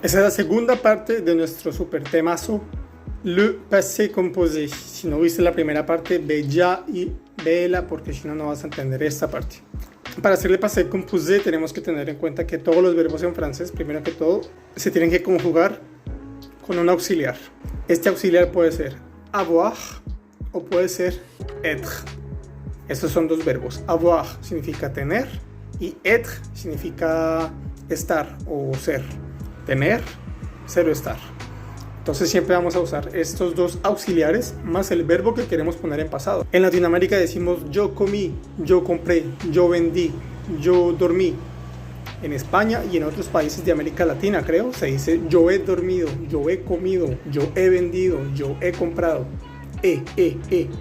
Esa es la segunda parte de nuestro super temazo, le passé composé. Si no viste la primera parte, ve ya y véela porque si no, no vas a entender esta parte. Para hacer le passé composé tenemos que tener en cuenta que todos los verbos en francés, primero que todo, se tienen que conjugar con un auxiliar. Este auxiliar puede ser avoir o puede ser être. Estos son dos verbos. Avoir significa tener y être significa estar o ser. Tener, ser o estar. Entonces siempre vamos a usar estos dos auxiliares más el verbo que queremos poner en pasado. En Latinoamérica decimos yo comí, yo compré, yo vendí, yo dormí. En España y en otros países de América Latina, creo, se dice yo he dormido, yo he comido, yo he vendido, yo he comprado.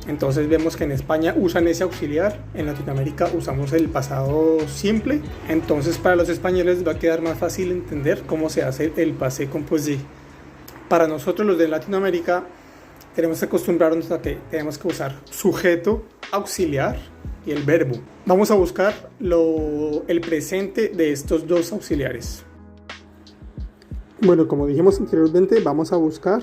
Entonces vemos que en España usan ese auxiliar, en Latinoamérica usamos el pasado simple. Entonces para los españoles va a quedar más fácil entender cómo se hace el passé composé. Para nosotros los de Latinoamérica tenemos que acostumbrarnos a que tenemos que usar sujeto, auxiliar y el verbo. Vamos a buscar el presente de estos dos auxiliares. Bueno, como dijimos anteriormente, vamos a buscar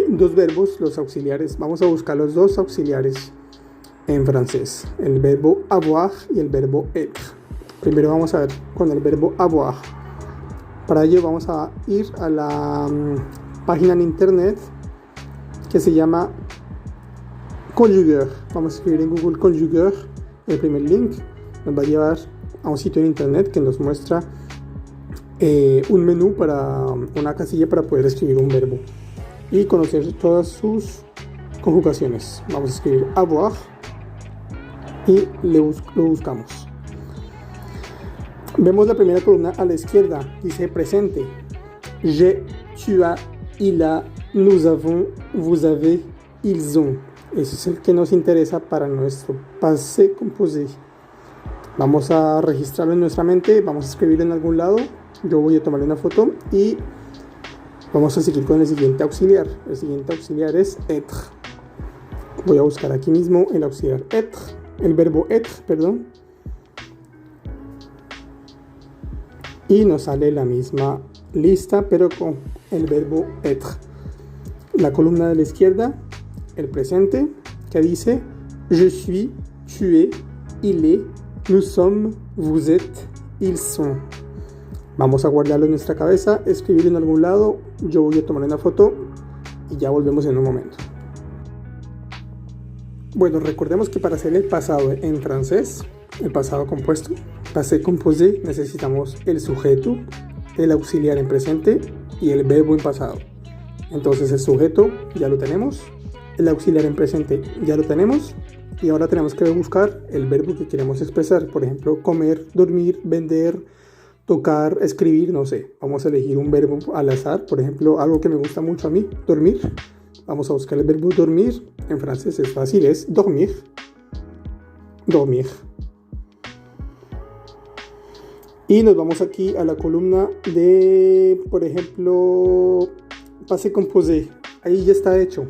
dos verbos, los auxiliares. Vamos a buscar los dos auxiliares en francés, el verbo avoir y el verbo être. Primero vamos a ver con el verbo avoir. Para ello vamos a ir a la página en internet que se llama Conjugueur. Vamos a escribir en Google Conjugueur, el primer link nos va a llevar a un sitio en internet que nos muestra un menú para una casilla para poder escribir un verbo y conocer todas sus conjugaciones. Vamos a escribir avoir y lo buscamos. Vemos la primera columna a la izquierda, dice presente. J'ai, tu as, il a, nous avons, vous avez, ils ont. Ese es el que nos interesa para nuestro passé composé. Vamos a registrarlo en nuestra mente, vamos a escribirlo en algún lado. Yo voy a tomarle una foto y vamos a seguir con el siguiente auxiliar. El siguiente auxiliar es être. Voy a buscar aquí mismo el auxiliar être, el verbo être, perdón. Y nos sale la misma lista, pero con el verbo être. La columna de la izquierda, el presente, que dice je suis, tu es, il est, nous sommes, vous êtes, ils sont. Vamos a guardarlo en nuestra cabeza, escribirlo en algún lado. Yo voy a tomar una foto y ya volvemos en un momento. Bueno, recordemos que para hacer el pasado en francés, el pasado compuesto, passé composé, necesitamos el sujeto, el auxiliar en presente y el verbo en pasado. Entonces el sujeto ya lo tenemos, el auxiliar en presente ya lo tenemos y ahora tenemos que buscar el verbo que queremos expresar. Por ejemplo, comer, dormir, vender, tocar, escribir, no sé. Vamos a elegir un verbo al azar, por ejemplo, algo que me gusta mucho a mí, dormir. Vamos a buscar el verbo dormir. En francés es fácil, es dormir. Dormir. Y nos vamos aquí a la columna de, por ejemplo, passé composé. Ahí ya está hecho.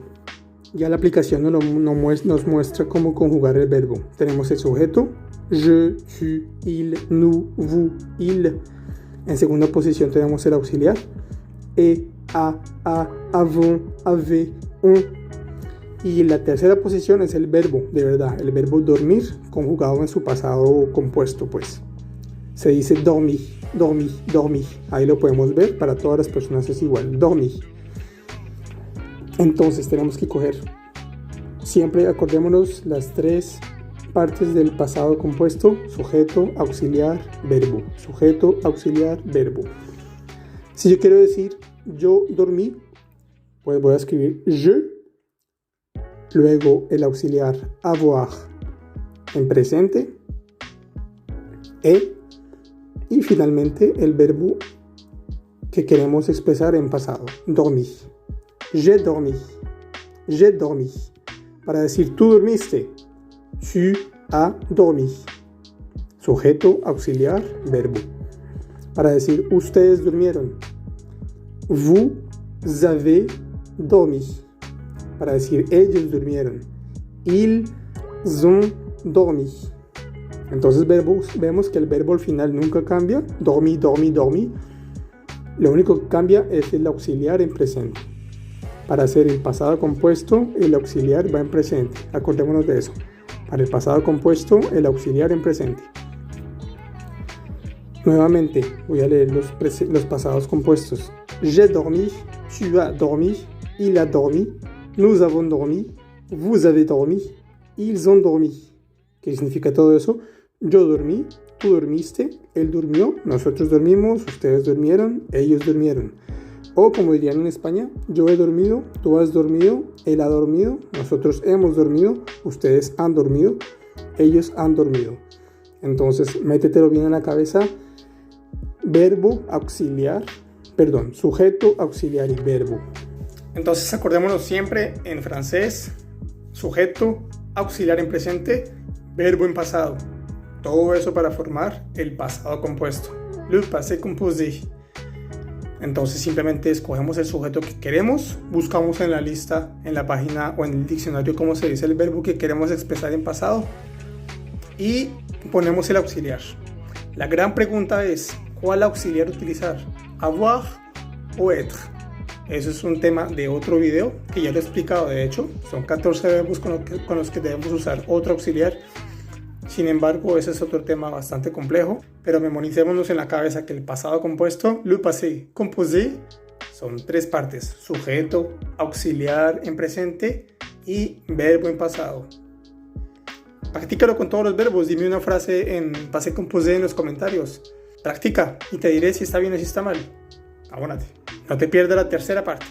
Ya la aplicación nos muestra cómo conjugar el verbo. Tenemos el sujeto, je, tu, il, nous, vous, il. En segunda posición tenemos el auxiliar, a, avons, avez, on. Y la tercera posición es el verbo, de verdad, el verbo dormir conjugado en su pasado compuesto, pues. Se dice dormir, dormir, dormir. Ahí lo podemos ver, para todas las personas es igual, dormir. Entonces tenemos que coger, siempre acordémonos las tres partes del pasado compuesto: sujeto, auxiliar, verbo. Sujeto, auxiliar, verbo. Si yo quiero decir yo dormí, pues voy a escribir je, luego el auxiliar avoir en presente, y finalmente el verbo que queremos expresar en pasado, dormir. J'ai dormi. J'ai dormi. Para decir tú dormiste, tu as dormi. Sujeto, auxiliar, verbo. Para decir ustedes durmieron, vous avez dormi. Para decir ellos durmieron, ils ont dormi. Entonces vemos que el verbo al final nunca cambia. Dormí, dormí, dormí. Lo único que cambia es el auxiliar en presente. Para hacer el pasado compuesto, el auxiliar va en presente. Acordémonos de eso. Para el pasado compuesto, el auxiliar en presente. Nuevamente, voy a leer los pasados compuestos. J'ai dormi, tu as dormi, il a dormi, nous avons dormi, vous avez dormi, ils ont dormi. ¿Qué significa todo eso? Yo dormí, tú dormiste, él durmió, nosotros dormimos, ustedes durmieron, ellos durmieron. O como dirían en España, yo he dormido, tú has dormido, él ha dormido, nosotros hemos dormido, ustedes han dormido, ellos han dormido. Entonces, métetelo bien en la cabeza. Verbo, auxiliar, sujeto, auxiliar y verbo. Entonces, acordémonos siempre en francés, sujeto, auxiliar en presente, verbo en pasado. Todo eso para formar el pasado compuesto, le passé composé. Entonces simplemente escogemos el sujeto que queremos, buscamos en la lista, en la página o en el diccionario cómo se dice el verbo que queremos expresar en pasado y ponemos el auxiliar. La gran pregunta es, ¿cuál auxiliar utilizar? ¿Avoir o être? Eso es un tema de otro video que ya lo he explicado, de hecho. Son 14 verbos con los que debemos usar otro auxiliar. Sin embargo, ese es otro tema bastante complejo, pero memorizémonos en la cabeza que el pasado compuesto, le passé composé, son 3 partes: sujeto, auxiliar en presente y verbo en pasado. Practícalo con todos los verbos, dime una frase en passé composé en los comentarios. Practica y te diré si está bien o si está mal. Abónate. No te pierdas la tercera parte.